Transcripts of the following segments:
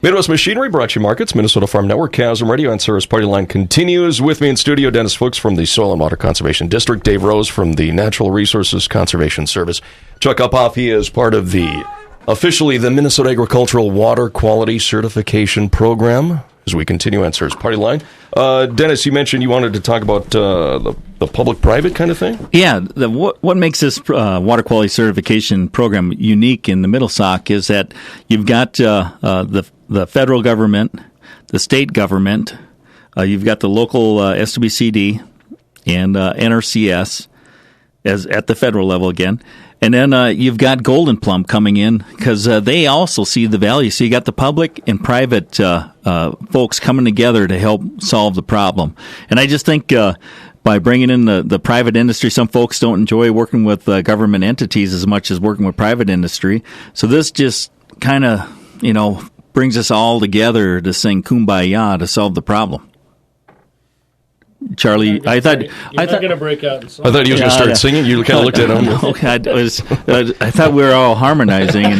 Midwest Machinery brought you Markets, Minnesota Farm Network, Chasm Radio, and Service Partyline continues. With me in studio, Dennis Fuchs from the Soil and Water Conservation District, Dave Rose from the Natural Resources Conservation Service. Chuck Uphoff, he is part of officially the Minnesota Agricultural Water Quality Certification Program as we continue on Service Partyline. Dennis, you mentioned you wanted to talk about the public-private kind of thing? Yeah, what makes this water quality certification program unique in the Middle Sauk is that you've got the federal government, the state government, you've got the local SWCD and NRCS at the federal level again. And then you've got Golden Plumb coming in because they also see the value. So you got the public and private folks coming together to help solve the problem. And I just think by bringing in the private industry, some folks don't enjoy working with government entities as much as working with private industry. So this just kind of, brings us all together to sing Kumbaya to solve the problem. Charlie, I thought going to break out. I thought he was going to start singing. You kind of looked at him. I thought we were all harmonizing and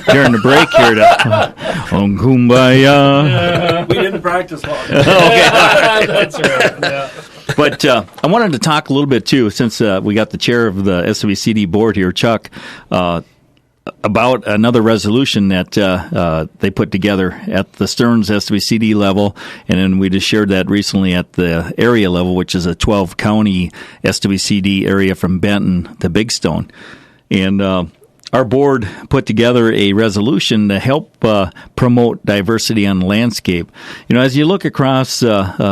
during the break here Kumbaya. We didn't practice long. Okay, that's right. Yeah. But I wanted to talk a little bit too, since we got the chair of the SWCD board here, Chuck, about another resolution that they put together at the Stearns SWCD level, and then we just shared that recently at the area level, which is a 12-county SWCD area from Benton to Big Stone. And our board put together a resolution to help promote diversity on the landscape. As you look across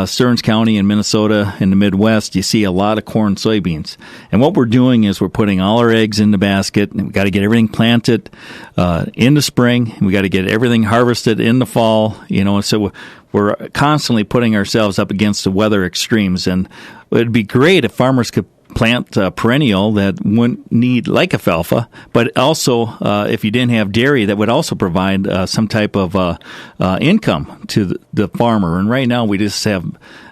Stearns County in Minnesota in the Midwest, you see a lot of corn, soybeans. And what we're doing is we're putting all our eggs in the basket, and we've got to get everything planted in the spring, and we got to get everything harvested in the fall. So we're constantly putting ourselves up against the weather extremes. And it'd be great if farmers could plant perennial that wouldn't need like alfalfa, but also if you didn't have dairy, that would also provide some type of income to the farmer. And right now we just have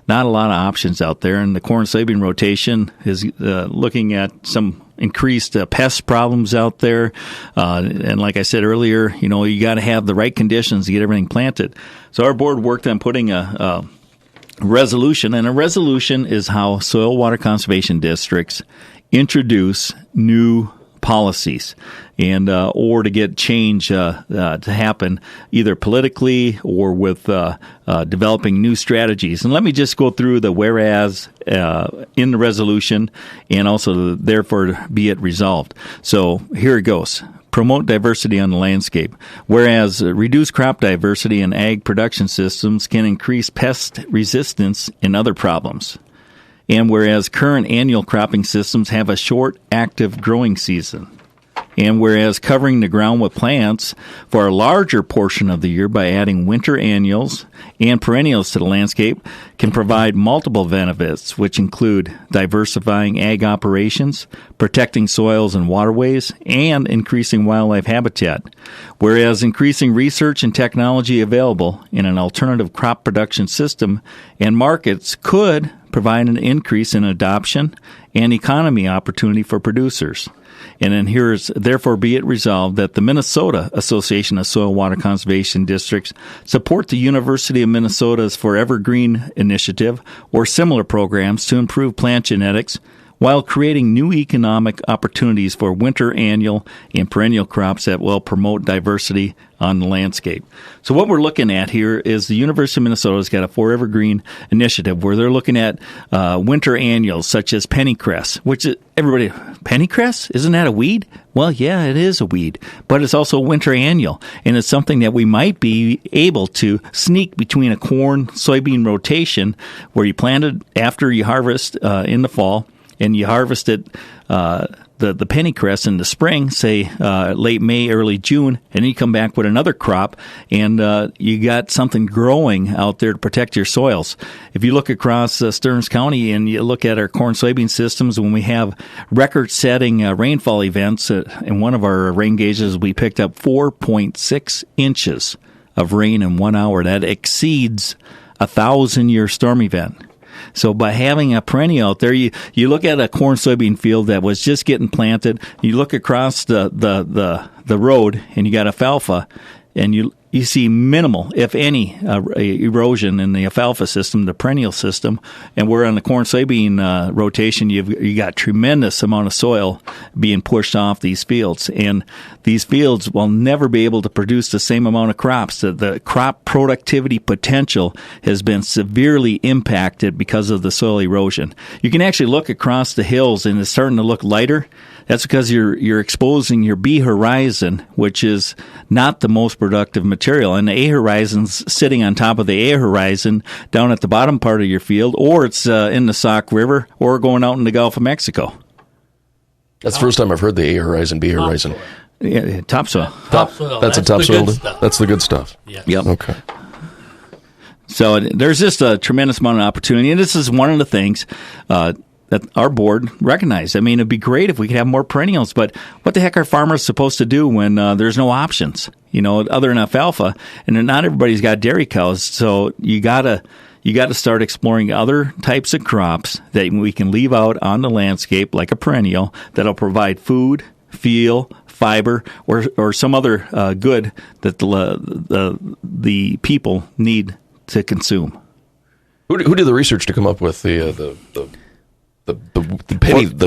not a lot of options out there, and the corn soybean rotation is looking at some increased pest problems out there. And like I said earlier, you got to have the right conditions to get everything planted. So our board worked on putting a resolution, and a resolution is how soil water conservation districts introduce new policies and or to get change to happen either politically or with developing new strategies. And let me just go through the whereas in the resolution and also therefore be it resolved. So here it goes. Promote diversity on the landscape. Whereas reduced crop diversity in ag production systems can increase pest resistance and other problems. And whereas current annual cropping systems have a short active growing season. And whereas covering the ground with plants for a larger portion of the year by adding winter annuals and perennials to the landscape can provide multiple benefits, which include diversifying ag operations, protecting soils and waterways, and increasing wildlife habitat. Whereas increasing research and technology available in an alternative crop production system and markets could provide an increase in adoption and economy opportunity for producers. And then here's, therefore be it resolved that the Minnesota Association of Soil Water Conservation Districts support the University of Minnesota's Forever Green initiative or similar programs to improve plant genetics while creating new economic opportunities for winter annual and perennial crops that will promote diversity on the landscape. So what we're looking at here is the University of Minnesota's got a Forever Green initiative where they're looking at winter annuals such as pennycress, which is, everybody, pennycress? Isn't that a weed? Well, yeah, it is a weed, but it's also a winter annual, and it's something that we might be able to sneak between a corn-soybean rotation where you plant it after you harvest in the fall, and you harvest it, the pennycress in the spring, say late May, early June, and then you come back with another crop, and you got something growing out there to protect your soils. If you look across Stearns County and you look at our corn-soybean systems, when we have record-setting rainfall events, in one of our rain gauges, we picked up 4.6 inches of rain in 1 hour. That exceeds a 1,000-year storm event. So by having a perennial out there, you look at a corn soybean field that was just getting planted, you look across the road and you got alfalfa, and you see minimal, if any, erosion in the alfalfa system, the perennial system. And where on the corn soybean rotation, you got tremendous amount of soil being pushed off these fields. And these fields will never be able to produce the same amount of crops. The crop productivity potential has been severely impacted because of the soil erosion. You can actually look across the hills and it's starting to look lighter. That's because you're exposing your B horizon, which is not the most productive material. And the A horizon's sitting on top of the A horizon down at the bottom part of your field, or it's in the Sauk River, or going out in the Gulf of Mexico. That's the first time I've heard the A horizon, B horizon. Yeah, topsoil. Topsoil. That's a topsoil. The good stuff. That's the good stuff. Yes. Yep. Okay. So there's just a tremendous amount of opportunity, and this is one of the things that our board recognized. I mean, it'd be great if we could have more perennials, but what the heck are farmers supposed to do when there's no options, other than alfalfa? And not everybody's got dairy cows, so you gotta start exploring other types of crops that we can leave out on the landscape, like a perennial, that'll provide food, fuel, fiber, or some other good that the people need to consume. Who did the research to come up with the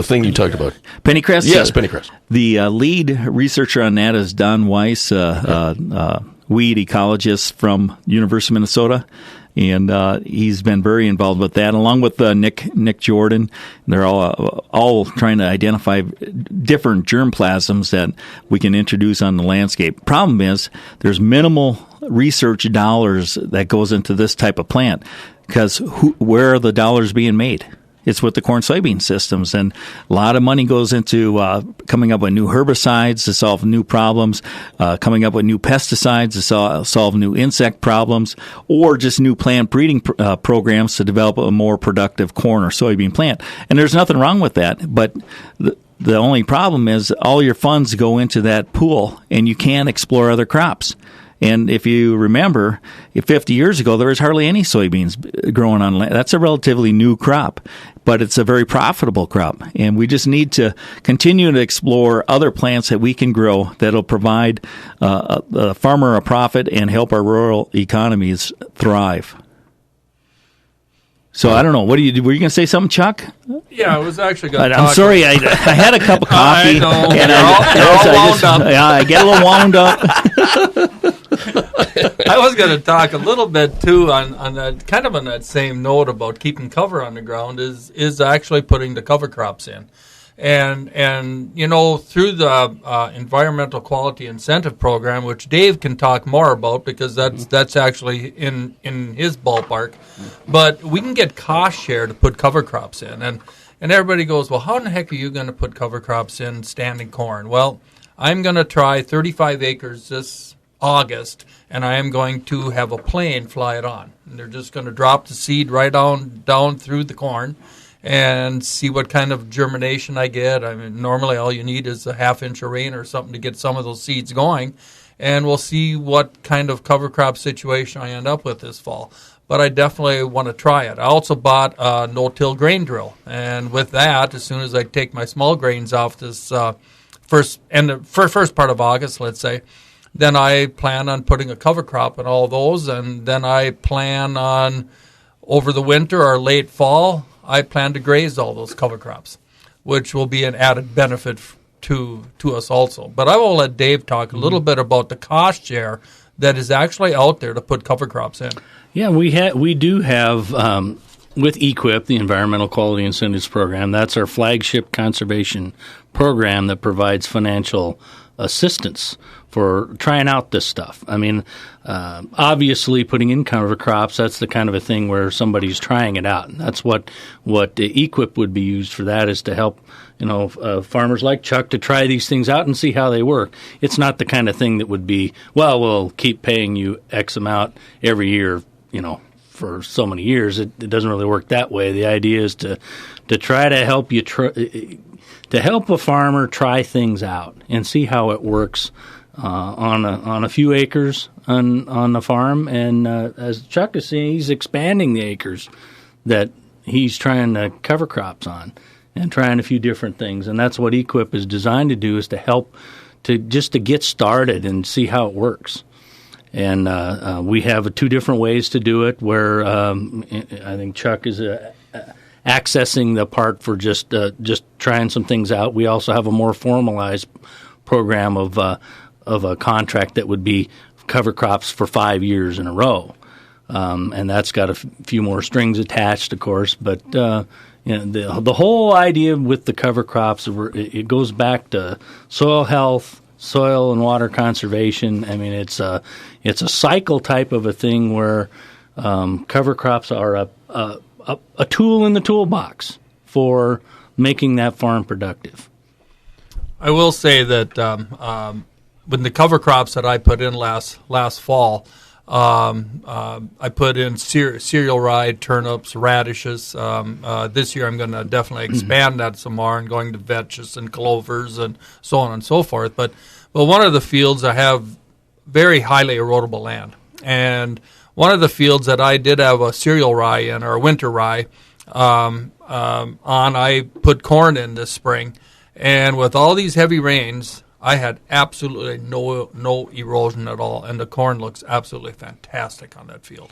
thing you talked about? Pennycrest? Yes, Pennycrest. The lead researcher on that is Don Weiss, weed ecologist from University of Minnesota. And he's been very involved with that, along with Nick Jordan. They're all trying to identify different germplasms that we can introduce on the landscape. Problem is, there's minimal research dollars that goes into this type of plant, because where are the dollars being made? It's with the corn soybean systems, and a lot of money goes into coming up with new herbicides to solve new problems, coming up with new pesticides to solve new insect problems, or just new plant breeding programs to develop a more productive corn or soybean plant. And there's nothing wrong with that, but the only problem is all your funds go into that pool, and you can't explore other crops. And if you remember, 50 years ago, there was hardly any soybeans growing on land. That's a relatively new crop, but it's a very profitable crop. And we just need to continue to explore other plants that we can grow that'll provide the farmer a profit and help our rural economies thrive. So I don't know. Were you going to say something, Chuck? Yeah, I was actually going to I'm sorry. I had a cup of coffee. I know. And You're all wound up. Yeah, I get a little wound up. I was going to talk a little bit too on that, kind of on that same note about keeping cover on the ground is actually putting the cover crops in. And through the environmental quality incentive program, which Dave can talk more about because that's actually in his ballpark, but we can get cost share to put cover crops in, and everybody goes, well, how in the heck are you going to put cover crops in standing corn? Well, I'm going to try 35 acres this August, and I am going to have a plane fly it on, and they're just going to drop the seed right down through the corn and see what kind of germination I get. I mean, normally all you need is a half-inch of rain or something to get some of those seeds going, and we'll see what kind of cover crop situation I end up with this fall. But I definitely want to try it. I also bought a no-till grain drill, and with that, as soon as I take my small grains off this first part of August, let's say, then I plan on putting a cover crop in all those, and then I plan on over the winter or late fall, I plan to graze all those cover crops, which will be an added benefit to us also. But I will let Dave talk a little bit about the cost share that is actually out there to put cover crops in. Yeah, we do have with EQIP, the Environmental Quality Incentives Program. That's our flagship conservation program that provides financial assistance for trying out this stuff. I mean, obviously putting in cover crops, that's the kind of a thing where somebody's trying it out. And that's what EQIP would be used for, that is to help, farmers like Chuck to try these things out and see how they work. It's not the kind of thing that would be, well, we'll keep paying you X amount every year, for so many years. It doesn't really work that way. The idea is to try to help you to help a farmer try things out and see how it works on a few acres on the farm. And as Chuck is saying, he's expanding the acres that he's trying to cover crops on and trying a few different things. And that's what EQIP is designed to do, is to help to get started and see how it works. And we have two different ways to do it, where I think Chuck is accessing the part for just trying some things out. We also have a more formalized program of a contract that would be cover crops for 5 years in a row. And that's got a few more strings attached, of course. But the whole idea with the cover crops, it goes back to soil health, soil and water conservation. I mean, it's a cycle type of a thing where cover crops are a tool in the toolbox for making that farm productive. I will say that when the cover crops that I put in last fall, I put in cereal rye, turnips, radishes. This year I'm going to definitely expand that some more and going to vetches and clovers and so on and so forth. But one of the fields I have very highly erodible land. And one of the fields that I did have a cereal rye in, or a winter rye, I put corn in this spring. And with all these heavy rains, I had absolutely no erosion at all, and the corn looks absolutely fantastic on that field.